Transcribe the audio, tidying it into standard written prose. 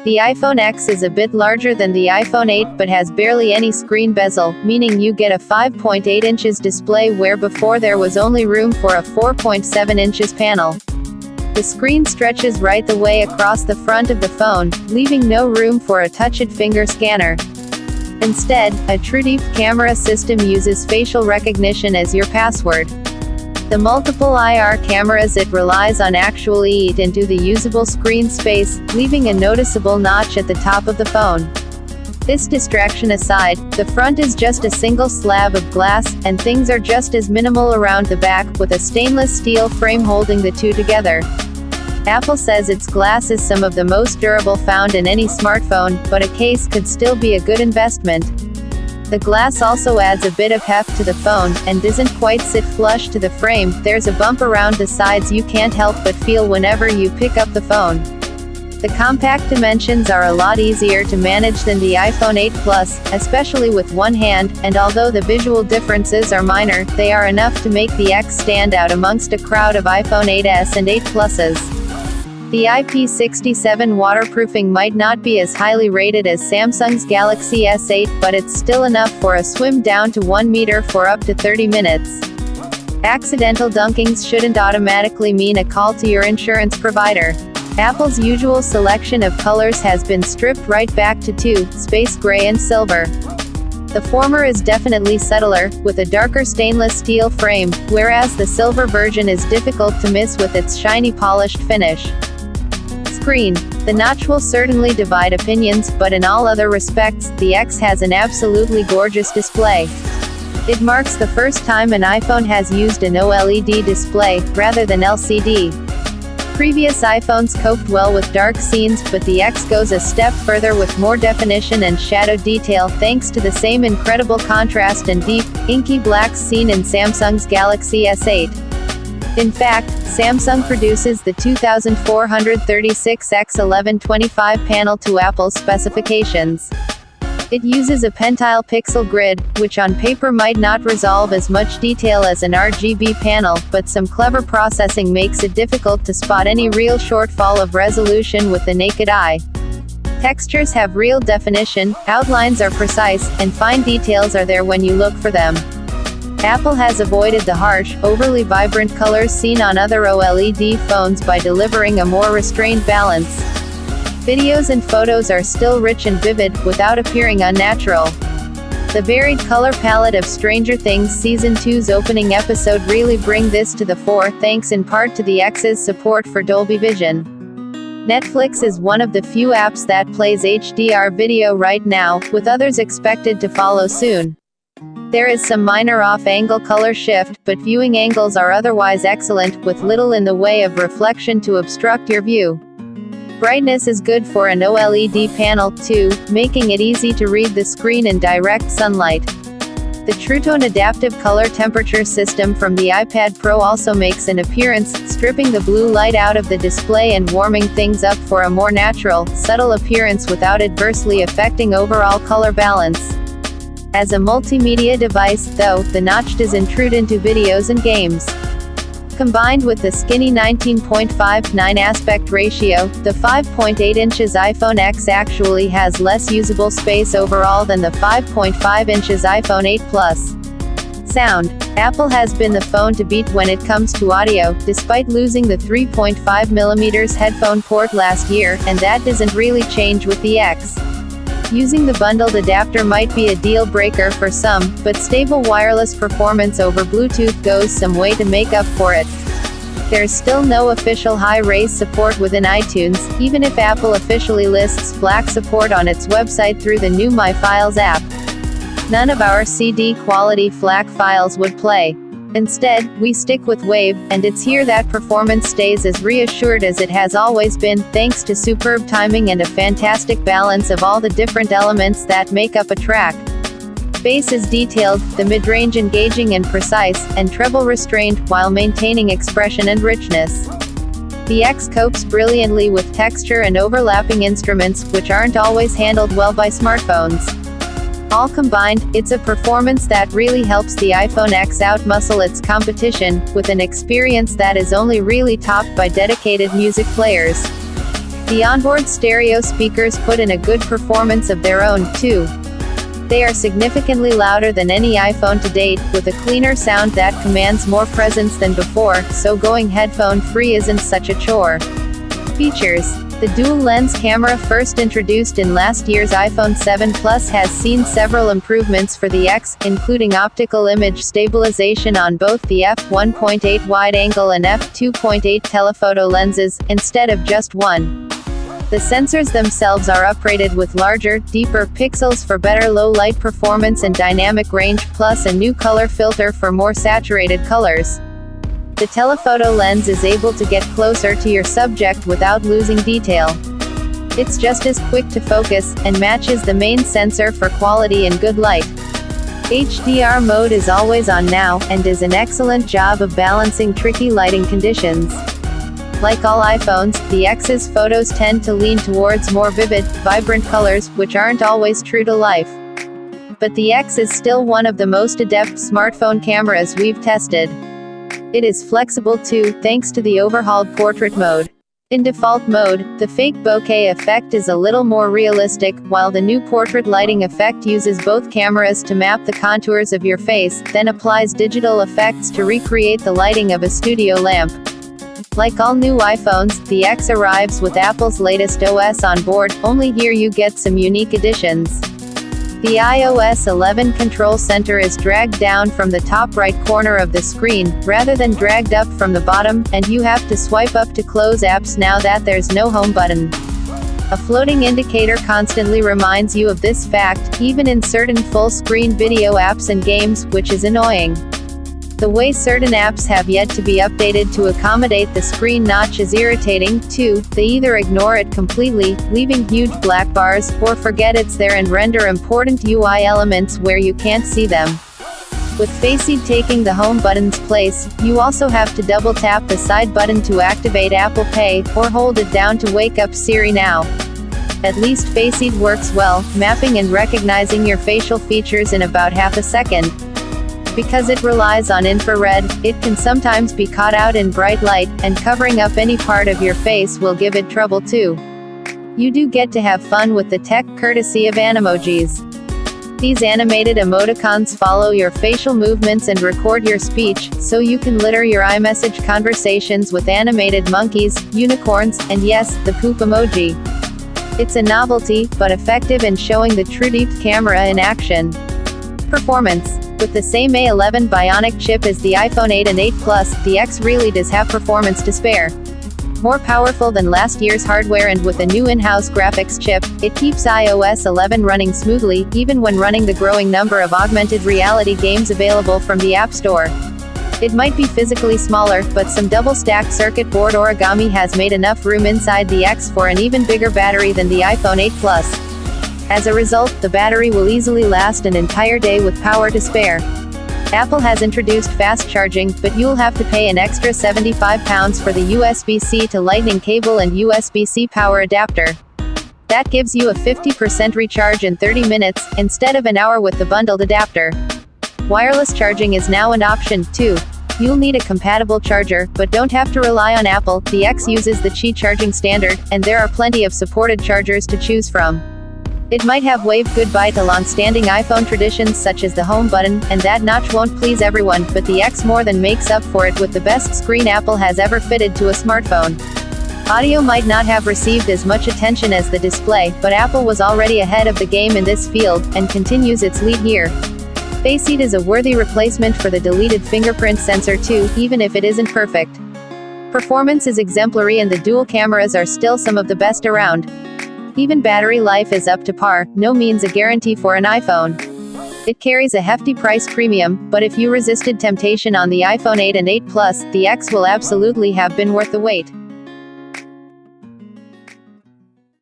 The iPhone X is a bit larger than the iPhone 8 but has barely any screen bezel, meaning you get a 5.8 inches display where before there was only room for a 4.7 inches panel. The screen stretches right the way across the front of the phone, leaving no room for a touch-it finger scanner. Instead, a TrueDeep camera system uses facial recognition as your password. The multiple IR cameras it relies on actually eat into the usable screen space, leaving a noticeable notch at the top of the phone. This distraction aside, the front is just a single slab of glass, and things are just as minimal around the back, with a stainless steel frame holding the two together. Apple says its glass is some of the most durable found in any smartphone, but a case could still be a good investment. The glass also adds a bit of heft to the phone, and doesn't quite sit flush to the frame. There's a bump around the sides you can't help but feel whenever you pick up the phone. The compact dimensions are a lot easier to manage than the iPhone 8 Plus, especially with one hand, and although the visual differences are minor, they are enough to make the X stand out amongst a crowd of iPhone 8s and 8 Pluses. The IP67 waterproofing might not be as highly rated as Samsung's Galaxy S8, but it's still enough for a swim down to 1 meter for up to 30 minutes. Accidental dunkings shouldn't automatically mean a call to your insurance provider. Apple's usual selection of colors has been stripped right back to two, space gray and silver. The former is definitely subtler, with a darker stainless steel frame, whereas the silver version is difficult to miss with its shiny polished finish. Screen. The notch will certainly divide opinions, but in all other respects, the X has an absolutely gorgeous display. It marks the first time an iPhone has used an OLED display, rather than LCD. Previous iPhones coped well with dark scenes, but the X goes a step further with more definition and shadow detail thanks to the same incredible contrast and deep, inky blacks seen in Samsung's Galaxy S8. In fact, Samsung produces the 2436x1125 panel to Apple's specifications. It uses a pentile pixel grid, which on paper might not resolve as much detail as an RGB panel, but some clever processing makes it difficult to spot any real shortfall of resolution with the naked eye. Textures have real definition, outlines are precise, and fine details are there when you look for them. Apple has avoided the harsh, overly vibrant colors seen on other OLED phones by delivering a more restrained balance. Videos and photos are still rich and vivid, without appearing unnatural. The varied color palette of Stranger Things Season 2's opening episode really bring this to the fore, thanks in part to the X's support for Dolby Vision. Netflix is one of the few apps that plays HDR video right now, with others expected to follow soon. There is some minor off-angle color shift, but viewing angles are otherwise excellent, with little in the way of reflection to obstruct your view. Brightness is good for an OLED panel, too, making it easy to read the screen in direct sunlight. The TrueTone adaptive color temperature system from the iPad Pro also makes an appearance, stripping the blue light out of the display and warming things up for a more natural, subtle appearance without adversely affecting overall color balance. As a multimedia device, though, the notch does intrude into videos and games. Combined with the skinny 19.59 aspect ratio, the 5.8 inches iPhone X actually has less usable space overall than the 5.5 inches iPhone 8 Plus. Sound. Apple has been the phone to beat when it comes to audio, despite losing the 3.5mm headphone port last year, and that doesn't really change with the X. Using the bundled adapter might be a deal breaker for some, but stable wireless performance over Bluetooth goes some way to make up for it. There's still no official high-res support within iTunes, even if Apple officially lists FLAC support on its website through the new My Files app. None of our CD-quality FLAC files would play. Instead, we stick with WAV, and it's here that performance stays as reassured as it has always been, thanks to superb timing and a fantastic balance of all the different elements that make up a track. Bass is detailed, the mid-range engaging and precise, and treble restrained, while maintaining expression and richness. The X copes brilliantly with texture and overlapping instruments, which aren't always handled well by smartphones. All combined, it's a performance that really helps the iPhone X outmuscle its competition, with an experience that is only really topped by dedicated music players. The onboard stereo speakers put in a good performance of their own, too. They are significantly louder than any iPhone to date, with a cleaner sound that commands more presence than before, so going headphone-free isn't such a chore. Features. The dual-lens camera, first introduced in last year's iPhone 7 Plus, has seen several improvements for the X, including optical image stabilization on both the f1.8 wide-angle and f2.8 telephoto lenses, instead of just one. The sensors themselves are upgraded with larger, deeper pixels for better low-light performance and dynamic range, plus a new color filter for more saturated colors. The telephoto lens is able to get closer to your subject without losing detail. It's just as quick to focus, and matches the main sensor for quality and good light. HDR mode is always on now, and does an excellent job of balancing tricky lighting conditions. Like all iPhones, the X's photos tend to lean towards more vivid, vibrant colors, which aren't always true to life. But the X is still one of the most adept smartphone cameras we've tested. It is flexible too, thanks to the overhauled portrait mode. In default mode, the fake bokeh effect is a little more realistic, while the new portrait lighting effect uses both cameras to map the contours of your face, then applies digital effects to recreate the lighting of a studio lamp. Like all new iPhones, the X arrives with Apple's latest OS on board, only here you get some unique additions. The iOS 11 control center is dragged down from the top right corner of the screen, rather than dragged up from the bottom, and you have to swipe up to close apps now that there's no home button. A floating indicator constantly reminds you of this fact, even in certain full-screen video apps and games, which is annoying. The way certain apps have yet to be updated to accommodate the screen notch is irritating, too. They either ignore it completely, leaving huge black bars, or forget it's there and render important UI elements where you can't see them. With Face ID taking the home button's place, you also have to double-tap the side button to activate Apple Pay, or hold it down to wake up Siri now. At least Face ID works well, mapping and recognizing your facial features in about half a second. Because it relies on infrared, it can sometimes be caught out in bright light, and covering up any part of your face will give it trouble too. You do get to have fun with the tech, courtesy of Animojis. These animated emoticons follow your facial movements and record your speech, so you can litter your iMessage conversations with animated monkeys, unicorns, and yes, the poop emoji. It's a novelty, but effective in showing the true deep camera in action. Performance. With the same A11 Bionic chip as the iPhone 8 and 8 Plus, the X really does have performance to spare. More powerful than last year's hardware, and with a new in-house graphics chip, it keeps iOS 11 running smoothly, even when running the growing number of augmented reality games available from the App Store. It might be physically smaller, but some double-stacked circuit board origami has made enough room inside the X for an even bigger battery than the iPhone 8 Plus. As a result, the battery will easily last an entire day with power to spare. Apple has introduced fast charging, but you'll have to pay an extra £75 for the USB-C to Lightning cable and USB-C power adapter. That gives you a 50% recharge in 30 minutes, instead of an hour with the bundled adapter. Wireless charging is now an option, too. You'll need a compatible charger, but don't have to rely on Apple. The X uses the Qi charging standard, and there are plenty of supported chargers to choose from. It might have waved goodbye to long-standing iPhone traditions such as the home button, and that notch won't please everyone, but the X more than makes up for it with the best screen Apple has ever fitted to a smartphone. Audio might not have received as much attention as the display, but Apple was already ahead of the game in this field, and continues its lead here. Face ID is a worthy replacement for the deleted fingerprint sensor too, even if it isn't perfect. Performance is exemplary, and the dual cameras are still some of the best around. Even battery life is up to par, no means a guarantee for an iPhone. It carries a hefty price premium, but if you resisted temptation on the iPhone 8 and 8 Plus, the X will absolutely have been worth the wait.